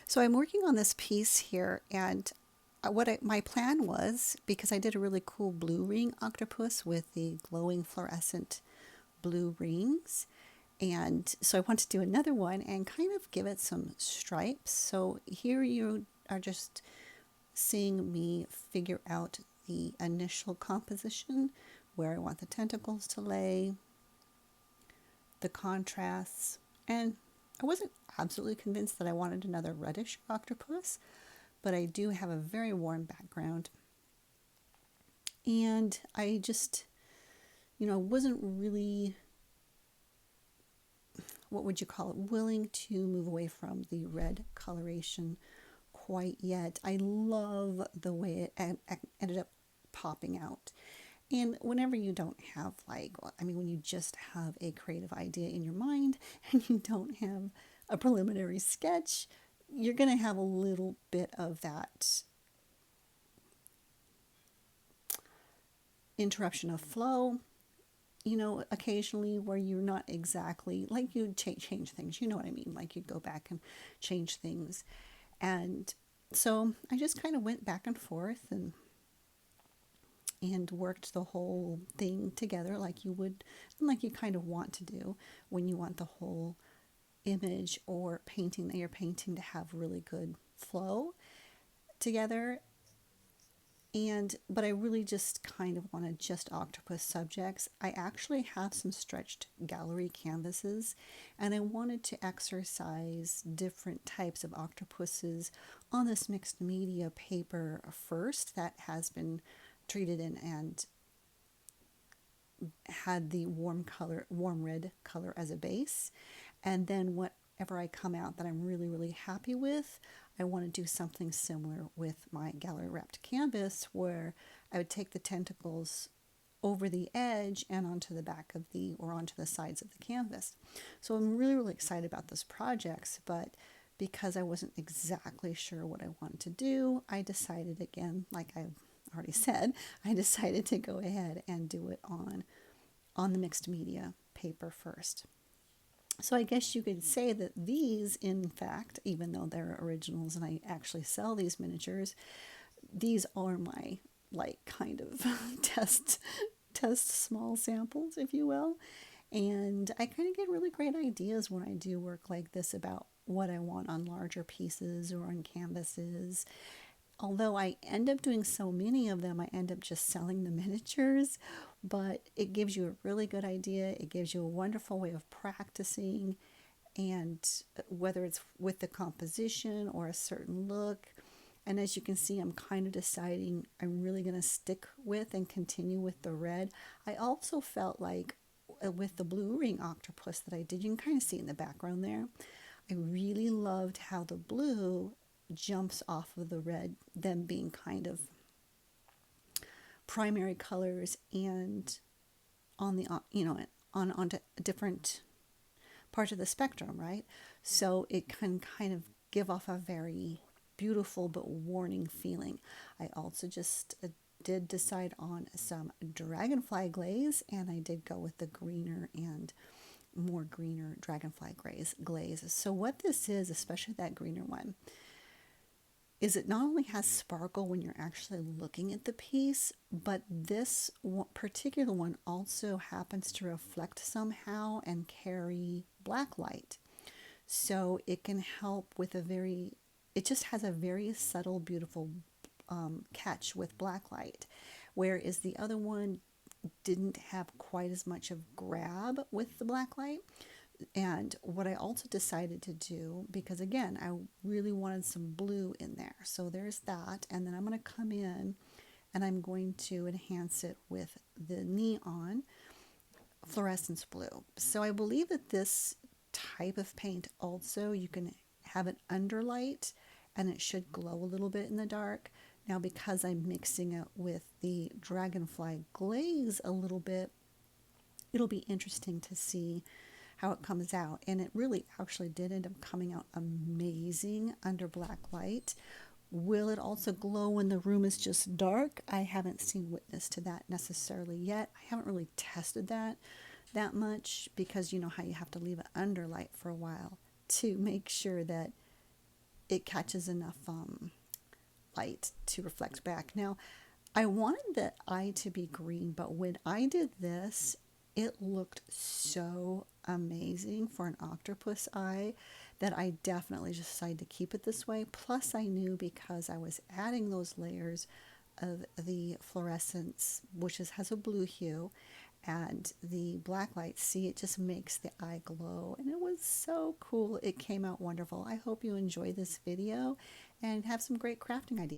So I'm working on this piece here, and my plan was, because I did a really cool blue ring octopus with the glowing fluorescent blue rings, and so I want to do another one and kind of give it some stripes. So here you are just seeing me figure out the initial composition, where I want the tentacles to lay, the contrasts, and I wasn't absolutely convinced that I wanted another reddish octopus, but I do have a very warm background. And I just, wasn't really, what would you call it, willing to move away from the red coloration quite yet. I love the way it ended up popping out. And whenever you don't have, when you just have a creative idea in your mind and you don't have a preliminary sketch, you're going to have a little bit of that interruption of flow, occasionally, where you're not exactly like you'd change things. You know what I mean? Like you'd go back and change things. And so I just kind of went back and forth and worked the whole thing together like you would, like you kind of want to do when you want the whole image or painting that you're painting to have really good flow together. But I really just kind of wanted just octopus subjects. I actually have some stretched gallery canvases, and I wanted to exercise different types of octopuses on this mixed media paper first that has been treated in and had the warm red color as a base. And then whatever I come out that I'm really, really happy with, I want to do something similar with my gallery wrapped canvas, where I would take the tentacles over the edge and onto the back of or onto the sides of the canvas. So I'm really, really excited about those projects, but because I wasn't exactly sure what I wanted to do, I decided, again, like I already said, I decided to go ahead and do it on the mixed media paper first. So I guess you could say that these, in fact, even though they're originals and I actually sell these miniatures, these are my kind of test small samples, if you will. And I kind of get really great ideas when I do work like this about what I want on larger pieces or on canvases. Although I end up doing so many of them, I end up just selling the miniatures, but it gives you a really good idea. It gives you a wonderful way of practicing, and whether it's with the composition or a certain look. And as you can see, I'm kind of deciding I'm really going to stick with and continue with the red. I also felt like with the blue ring octopus that I did, you can kind of see in the background there, I really loved how the blue jumps off of the red, them being kind of primary colors and on the on onto different parts of the spectrum, right? So it can kind of give off a very beautiful but warning feeling. I also just did decide on some dragonfly glaze, and I did go with the greener and more greener dragonfly glaze. So what this is, especially that greener one, is it not only has sparkle when you're actually looking at the piece, but this particular one also happens to reflect somehow and carry black light. So it can help with it just has a very subtle, beautiful catch with black light. Whereas the other one didn't have quite as much of grab with the black light. And what I also decided to do, because again, I really wanted some blue in there. So there's that. And then I'm going to come in and I'm going to enhance it with the neon fluorescence blue. So I believe that this type of paint also, you can have an underlight and it should glow a little bit in the dark. Now, because I'm mixing it with the dragonfly glaze a little bit, it'll be interesting to see how it comes out. And it really actually did end up coming out amazing under black light. Will it also glow when the room is just dark? I haven't seen witness to that necessarily yet. I haven't really tested that much, because you know how you have to leave it under light for a while to make sure that it catches enough light to reflect back. Now, I wanted the eye to be green, but when I did this, it looked so amazing for an octopus eye that I definitely just decided to keep it this way. Plus, I knew because I was adding those layers of the fluorescence, which has a blue hue, and the black light, see, it just makes the eye glow, and it was so cool. It came out wonderful. I hope you enjoy this video and have some great crafting ideas.